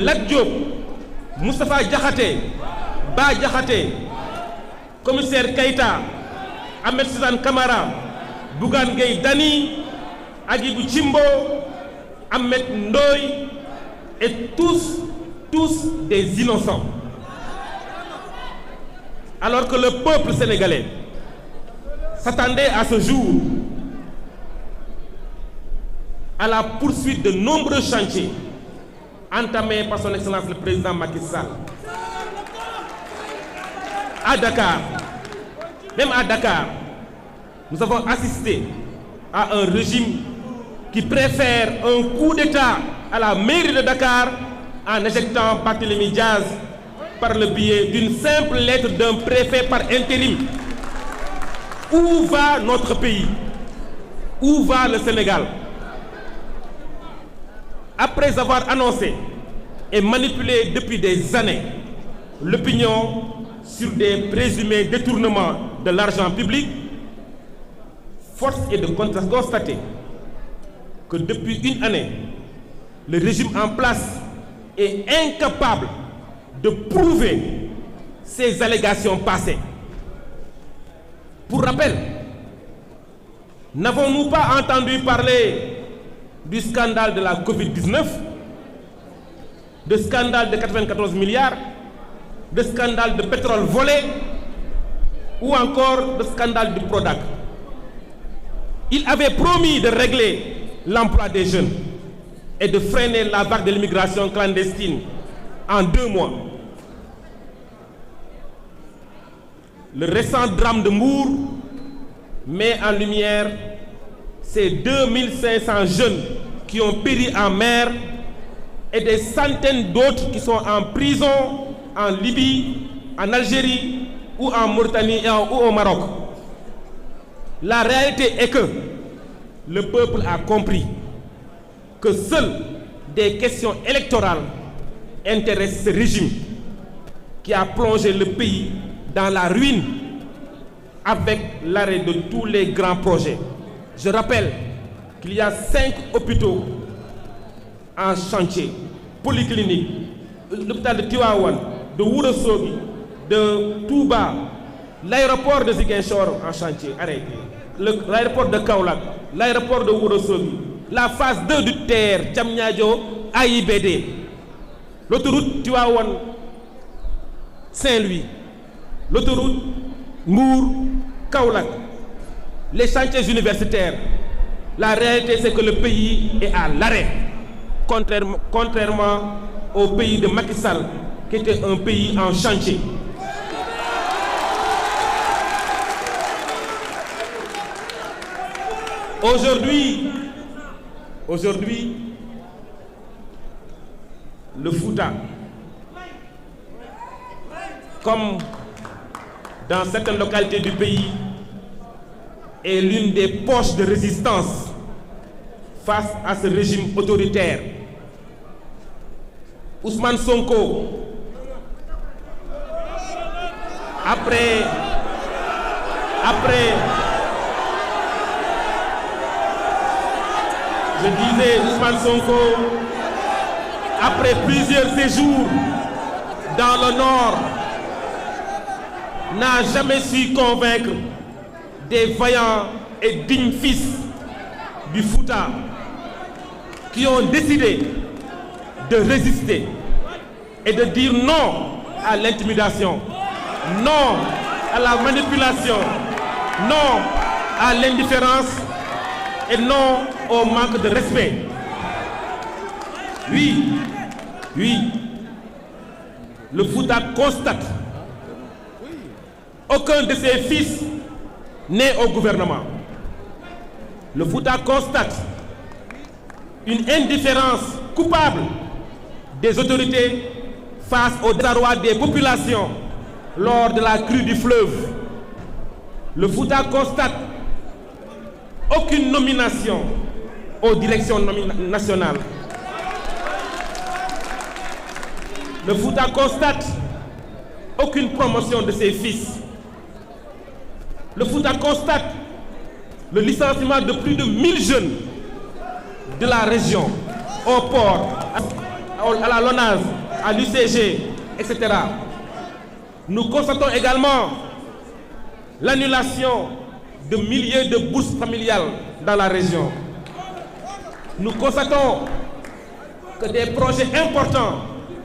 Lat Diop, Moustapha Diakhaté, Ba Diakhaté, commissaire Keïta, Ahmed Suzanne Camara, Bougane Gueye Dany, Hadjibou Thimbo, Ahmed Ndoye, et tous des innocents. Alors que le peuple sénégalais s'attendait à ce jour à la poursuite de nombreux chantiers entamés par son Excellence le Président Macky Sall. À Dakar, même à Dakar, nous avons assisté à un régime qui préfère un coup d'État à la mairie de Dakar en éjectant Barthélémy Diaz par le biais d'une simple lettre d'un préfet par intérim. Où va notre pays? Où va le Sénégal? Après avoir annoncé et manipulé depuis des années l'opinion sur des présumés détournements de l'argent public, force est de constater que depuis une année, le régime en place est incapable de prouver ces allégations passées. Pour rappel, n'avons-nous pas entendu parler du scandale de la Covid-19, de scandale de 94 milliards, de scandale de pétrole volé ou encore de scandale du Prodac? Il avait promis de régler l'emploi des jeunes et de freiner la vague de l'immigration clandestine en 2 mois. Le récent drame de Mbour met en lumière ces 2500 jeunes qui ont péri en mer et des centaines d'autres qui sont en prison en Libye, en Algérie ou en Mauritanie ou au Maroc. La réalité est que le peuple a compris que seules des questions électorales intéressent ce régime qui a plongé le pays dans la ruine avec l'arrêt de tous les grands projets. Je rappelle qu'il y a 5 hôpitaux en chantier, polycliniques, l'hôpital de Tivaouane, de Ourossogui, de Touba, l'aéroport de Ziguinchor en chantier, arrêté, l'aéroport de Kaolack, l'aéroport de Ourossogui, la phase 2 du TER, Diamniadio, AIBD, l'autoroute Tivaouane, Saint-Louis, l'autoroute Mbour, Kaolack, les chantiers universitaires. La réalité, c'est que le pays est à l'arrêt, contrairement au pays de Macky Sall, qui était un pays en chantier. Aujourd'hui, le Fouta, comme dans certaines localités du pays, est l'une des poches de résistance face à ce régime autoritaire. Ousmane Sonko, après je disais Ousmane Sonko, après plusieurs séjours dans le Nord, n'a jamais su convaincre des vaillants et dignes fils du Fouta qui ont décidé de résister et de dire non à l'intimidation, non à la manipulation, non à l'indifférence et non au manque de respect. Oui, le Fouta constate aucun de ses fils n'est au gouvernement. Le Fouta constate une indifférence coupable des autorités face au désarroi des populations lors de la crue du fleuve. Le Fouta constate aucune nomination aux directions nationales. Le Fouta constate aucune promotion de ses fils. Le Fouta constate le licenciement de plus de 1000 jeunes de la région au port, à la LONASE, à l'UCG, etc. Nous constatons également l'annulation de milliers de bourses familiales dans la région. Nous constatons que des projets importants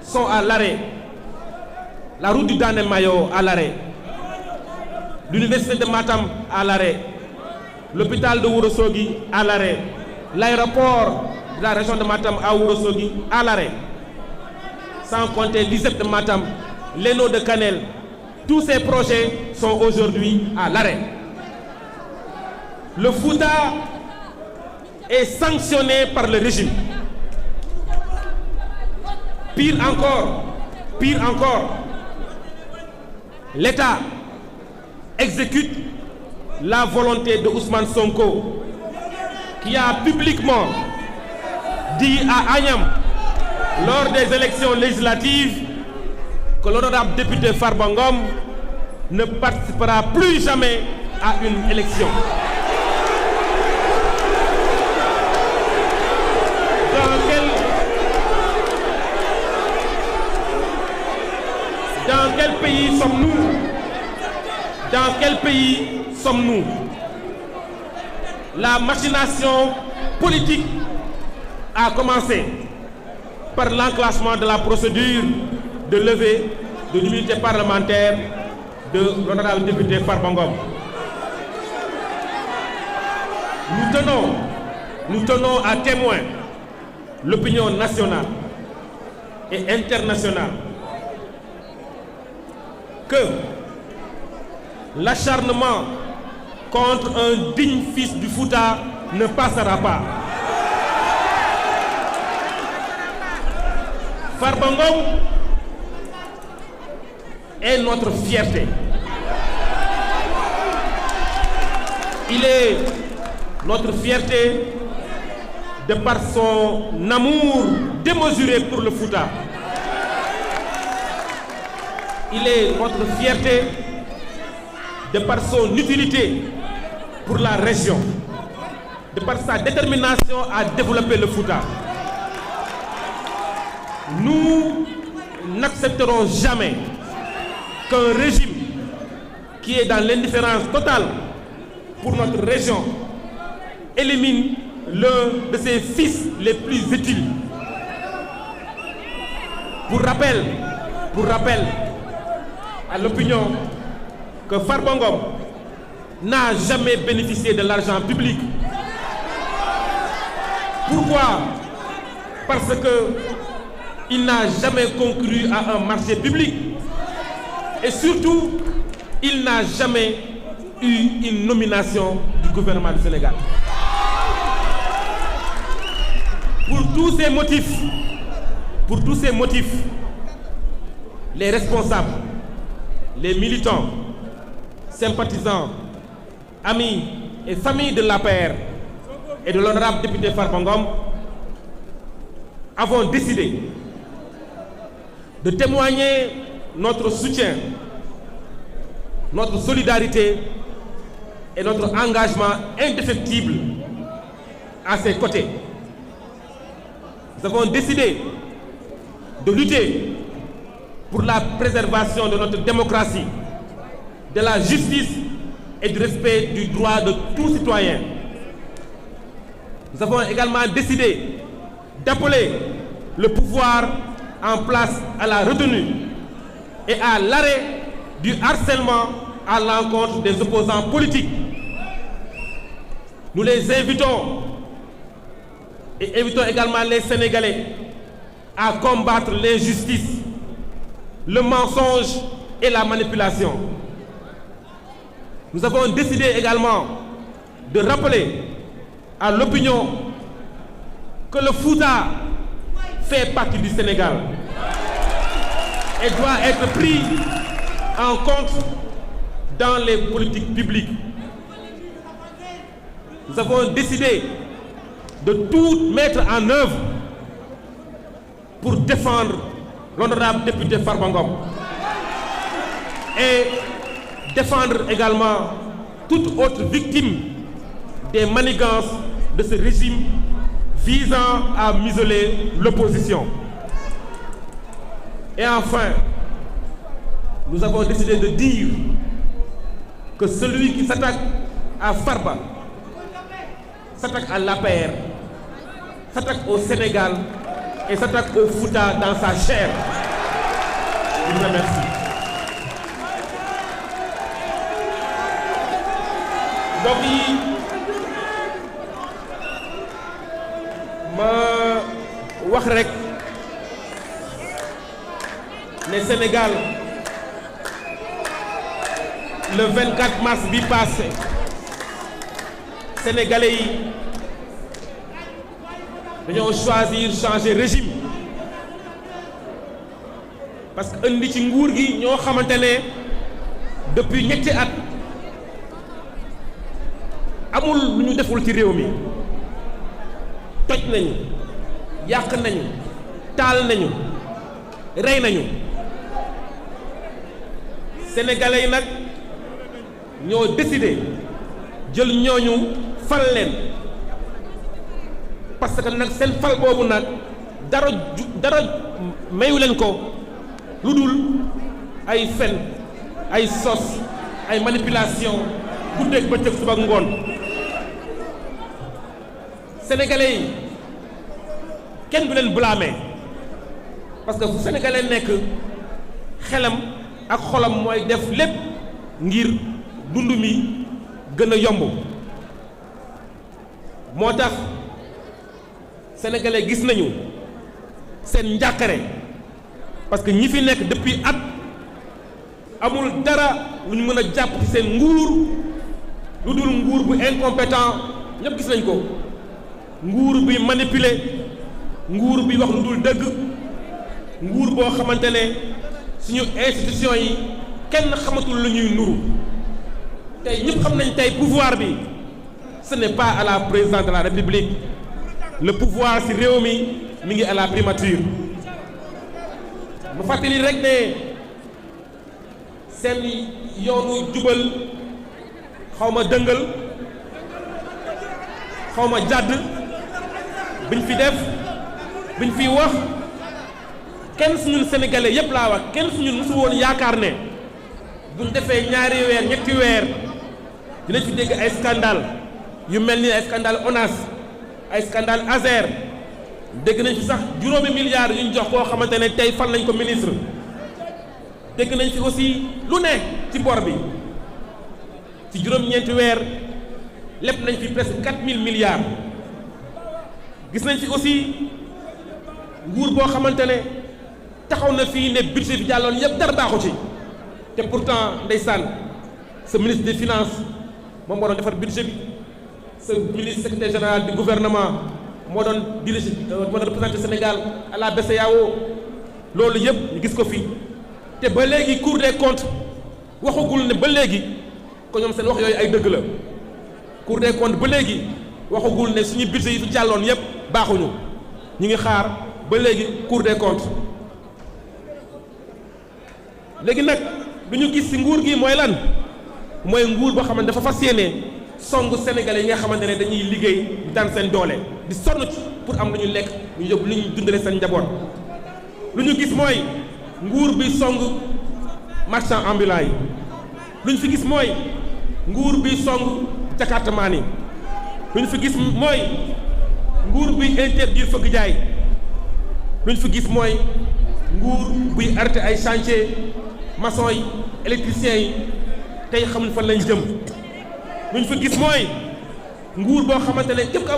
sont à l'arrêt. La route du Danel Mayo à l'arrêt. L'université de Matam à l'arrêt. L'hôpital de Ourossogui à l'arrêt. L'aéroport de la région de Matam à Ourossogui à l'arrêt. Sans compter l'ISEP de Matam, l'ENO de Kanel. Tous ces projets sont aujourd'hui à l'arrêt. Le Fouta est sanctionné par le régime. Pire encore, l'État exécute la volonté de Ousmane Sonko, qui a publiquement dit à Agnam, lors des élections législatives, que l'honorable député Farba Ngom ne participera plus jamais à une élection. Dans quel pays sommes-nous? Dans quel pays sommes-nous? La machination politique a commencé par l'enclenchement de la procédure de levée de l'immunité parlementaire de l'honorable député Farba Ngom. Nous tenons à témoin l'opinion nationale et internationale que l'acharnement contre un digne fils du Fouta ne passera pas. Farba Ngom est notre fierté. Il est notre fierté de par son amour démesuré pour le Fouta. Il est notre fierté de par son utilité pour la région, de par sa détermination à développer le Fouta. Nous n'accepterons jamais qu'un régime qui est dans l'indifférence totale pour notre région élimine l'un de ses fils les plus utiles. Pour rappel à l'opinion, que Farba Ngom n'a jamais bénéficié de l'argent public. Pourquoi? Parce qu'il n'a jamais concouru à un marché public. Et surtout, il n'a jamais eu une nomination du gouvernement du Sénégal. Pour tous ces motifs, les responsables, les militants, sympathisants, amis et familles de l'APR et de l'honorable député Farba Ngom avons décidé de témoigner notre soutien, notre solidarité et notre engagement indéfectible à ses côtés. Nous avons décidé de lutter pour la préservation de notre démocratie, de la justice et du respect du droit de tout citoyen. Nous avons également décidé d'appeler le pouvoir en place à la retenue et à l'arrêt du harcèlement à l'encontre des opposants politiques. Nous les invitons et invitons également les Sénégalais à combattre l'injustice, le mensonge et la manipulation. Nous avons décidé également de rappeler à l'opinion que le Fouta fait partie du Sénégal et doit être pris en compte dans les politiques publiques. Nous avons décidé de tout mettre en œuvre pour défendre l'honorable député Farba Ngom et défendre également toute autre victime des manigances de ce régime visant à museler l'opposition. Et enfin, nous avons décidé de dire que celui qui s'attaque à Farba, s'attaque à l'APR, s'attaque au Sénégal et s'attaque au Fouta dans sa chair. Je vous remercie. Donc, ma wax rek ne Sénégal le 24 mars bi passé Sénégalais yi dañoo choisir changer régime parce que indi ci nguur gi ñoo xamante ne depuis ñetti at amul lu ñu deful ci réew mi toj nañu yàq nañu taal nañu rey nañu sénégalais yi nag ñoo décidé jël ñooñu fal leen parce que nag seen fal boobu nag dara mayu leen ko lu dul ay fen ay sos ay manipulation guddeeg bëccëg suba ngoon sénégalais yi kenn du leen blâmer parce que fu sénégalais nekk xelam ak xolam mooy def lépp ngir dund mi gën a yomb moo tax sénégalais gis nañu seen njàqare parce que ñi fi nekk depuis at amul dara lu ñu mën a jàpp ci seen nguur lu dul nguur bu incompétent ñëpp gis nañ ko nguur bi manipuler nguur bi wax lu dul dëgg nguur boo xamante ne suñu institution yi kenn xamatul lu ñuy nuru tey ñëpp xam nañ tey pouvoir bi ce n'est pas à la présidence de la République le pouvoir ci réew mi ngi à la primature mu fàttali rek ne seen yoonu jubal xawma dëngal xawma jàdd biñ fi def biñ fi wax kenn suñu sénégalais yépp laa wax kenn suñu musu woon yaakaar ne buñ defee ñaari weer ñetti weer dinañ fi dégg ay scandale yu mel ni ay scandale ONAS ay scandale Azer dégg nañ fi sax juróomi milliards yu ñu jox koo xamante ne tey fan nañ ko ministre dégg nañ fi aussi lu ne ci bor bi ci juróom-ñeenti weer lépp nañ fi presque 4000 milliards gis nañ fi aussi nguur boo xamante ne taxaw na fii ne budget bi jàlloon yëpp dara baaxu ci te pourtant ndeysaan sa ministre des finances moom moo doon defar budget bi sa ministre secrétaire général du gouvernement moo doon dirige moo doon représenté Sénégal à la BCEAO loolu yëpp ñu gis ko fii te ba léegi Cour des comptes waxagul ne ba léegi ko ñoom seen wax yooyu ay dëgg la Cour des comptes ba léegi waxagul ne suñu budget yi fi jàlloon yëpp baaxuñu ñu ngi xaar ba léegi Cour des comptes léegi nag lu ñu gis ci nguur gi mooy lan mooy nguur boo xamante dafa fas yéene songu sénégalais yi nga xamante ne dañuy liggéey di daan seen doole di sonn ci pour am lu ñu lekk ñu yóbbu lu ñu dundale seen njaboot lu ñu gis mooy nguur bi song marchand ambulant yi lu ñu fi gis mooy nguur bi song jakartamaan yi lu ñu fi gis mooy nguur bi interdire fëgg jaay lu ñu fi gis mooy nguur buy arrêté ay chantier maçon yi électriciens yi tey xamuñ fan lañ jëm lu ñu fi gis mooy nguur boo xamante ne képp ku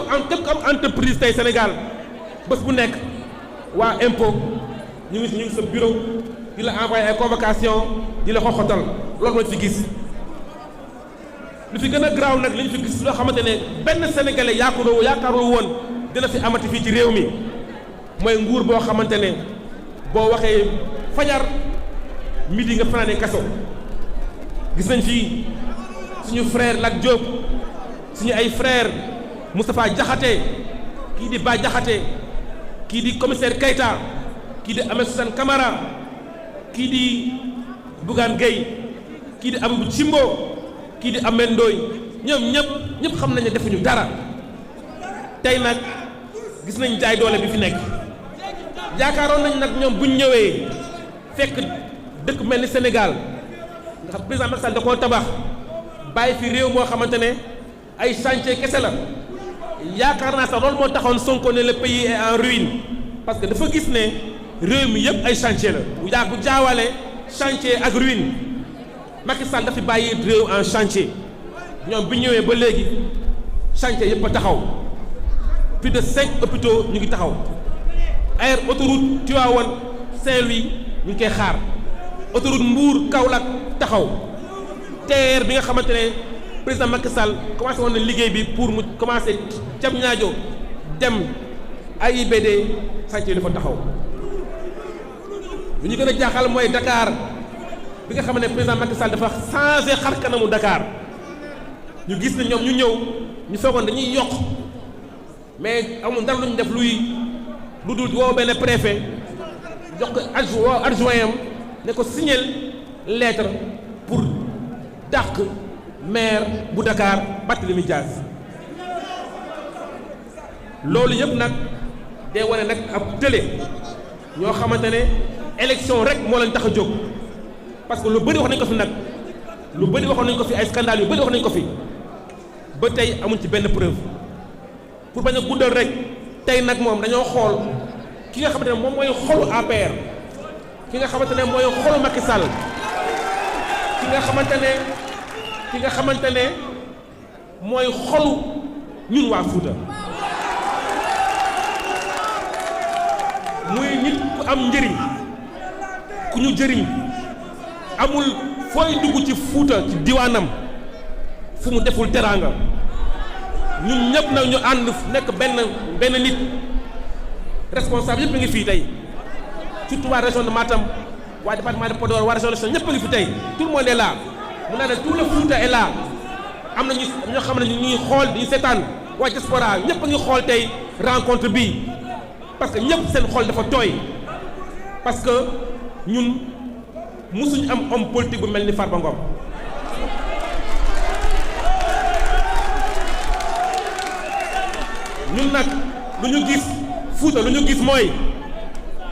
am entreprise tey Sénégal bés bu nekk waa impôt ñu ngi sa bureau di la envoyé ay convocation di la xoxotal loolu moo fi gis lu fi gën a garaaw nag li ñu fi gis loo xamante ne benn sénégalais yaakaarul woon dina fi amati fii ci réew mi mooy nguur boo xamante ne boo waxee fajar midi nga fanaane kaso gis nañ fii suñu frère Lat Diop suñu ay frère Moustapha Diakhaté kii di Bah Diakhaté kii di commissaire Keita kii di Ahmed Suzanne Camara kii di Bougane Gueye kii di Abibou Cimbo kii di Ahmed Ndoye ñoom ñëpp xam nañ ne defuñu dara tey nag gis nañ jaay doole bi fi nekk yaakaaroon nañ nag ñoom buñ ñëwee fekk dëkk mel ni Sénégal nga xam président Macky Sall da koo tabax bàyyi fi réew moo xamante ne ay chantier kese la yaakaar naa sax loolu moo taxoon Sonko ne le pays est en ruine parce que dafa gis ne réew mi yëpp ay chantier la bu jaawale chantier ak ruine Macky Sall dafa bàyyi réew en chantier ñoom bi ñëwee ba léegi chantier yëpp a taxaw plus de 5 hôpitaux ñu ngi taxaw air autoroute Tivaouane Saint-Louis ñu ngi koy xaar autoroute Mbour Kaolack taxaw TER bi nga xamante ne président Macky Sall commencé woon na liggéey bi pour mu commencé Diamniadio dem AIBD chantier dafa taxaw lu ñu gën a jaaxal mooy Dakar bi nga xam ne président Macky Sall dafa changé xar kanamu Dakar ñu gis ne ñoom ñu ñëw ñu foogoon dañuy yokk mais amul dara lu ñu def lu dul woo benn préfet jox ko adjoint am ne ko signer lettre pour dàq maire bu Dakar Barthélémy Dias loolu yëpp nag day wane nag ab télé ñoo xamante ne élection rek moo leen tax a jóg parce que lu bëri wax nañ ko fi nag lu bëri waxoon nañ ko fi ay scandale yu bëri wax nañ ko fi ba tey amuñ ci benn preuve pour bañ a guddal rek tey nag moom dañoo xool ki nga xamante ne moom mooy xolu APR ki nga xamante ne mooy xolu Macky Sall ki nga xamante ne mooy xolu ñun waa Fouta muy nit ku am njëriñ ku ñu jëriñ amul fooy dugg ci Fouta ci diwaanam fu mu deful teraanga ñun ñëpp nag ñu ànd nekk benn nit responsable yëpp a ngi fii tey surtout waa région de Matam waa département de Podor waa région de Sénégal ñëpp a ngi fi tey tout le monde est là mun naa ne tout le Fouta est là am na ñoo xam ne ñu ngi xool di seetaan waa diaspora ñëpp a ngi xool tey rencontre bi parce que ñëpp seen xol dafa tooy parce que ñun musuñu am homme politique bu mel ni Farba Ngom ñun nag lu ñu gis Fouta lu ñu gis mooy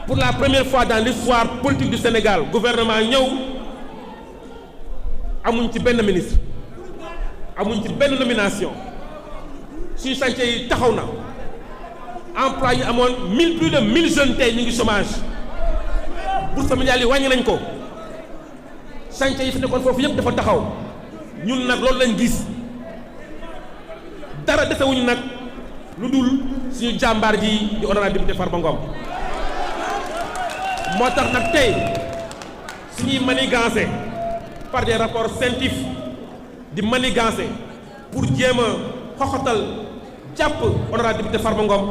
pour la première fois dans l'histoire politique du Sénégal gouvernement ñëw amuñ ci benn ministre amuñ ci benn nomination suñu chantier yi taxaw na emploi yi amoon plus de 1000 jeunes tey ñu ngi chômage bourse familiale yi wàññi nañ ko chantier yi fi nekkoon foofu yëpp dafa taxaw ñun nag loolu lañ gis dara desewuñu nag lu dul suñu jàmbaar ji di honorable député Farba Ngom moo tax nag tey suñuy manigancé par des rapports scientifiques di manigancé pour jéem a xoxotal jàpp honorable député Farba Ngom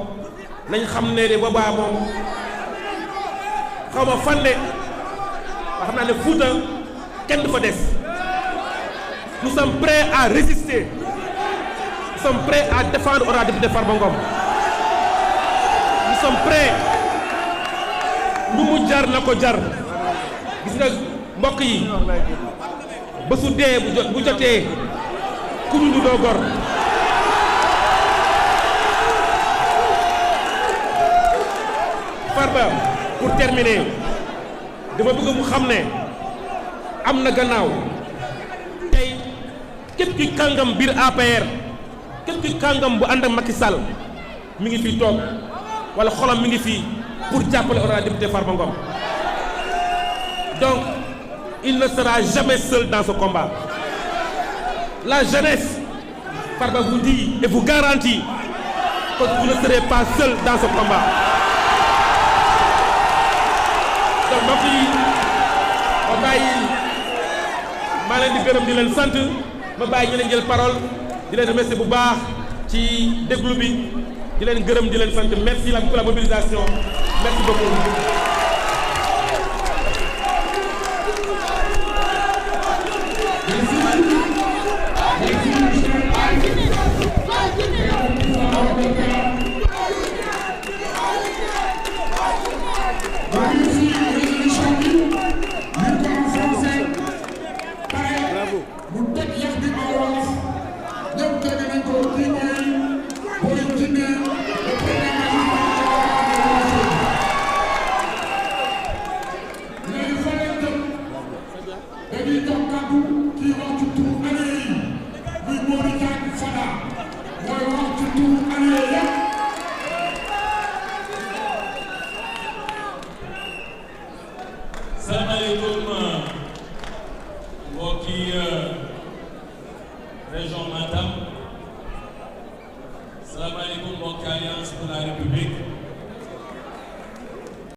nañ xam ne de boobaa moom xaw ma fan de wax naa ne Fouta kenn du fa des nous sommes prêts à résister nous sommes prêts à défendre honorable député Farba Ngom nous sommes prêts lu mu jar na ko jar gis nga mbokk yi bésu dee bu jotee ku ñu doo gor Farba pour terminer dama bëgg mu xam ne am na gannaaw tey képp ki kàngam biir APR képp ki kàngam bu ànd ak Macky Sall mi ngi fii toog wala xolam mi ngi fii pour jàppale honorable député Farba Ngom donc il ne sera jamais seul dans ce combat la jeunesse Farba vous dit et vous garantit que vous ne serez pas seul dans ce combat donc mbokk yi ma bàyyi maa leen di gërëm di leen sant ma bàyyi ñu leen jël parole di leen remercier bu baax ci déglu bi di leen gërëm di leen sant merci pour la mobilisation merci beaucoup. dañuy jox kàddu kii wax ci turu allié yi muy Mody Diagne Fada mooy wax ci turu allié yëpp. Salaamaaleykum mbokki région Matam. Salaamaaleykum mbokki Alliance pour la République.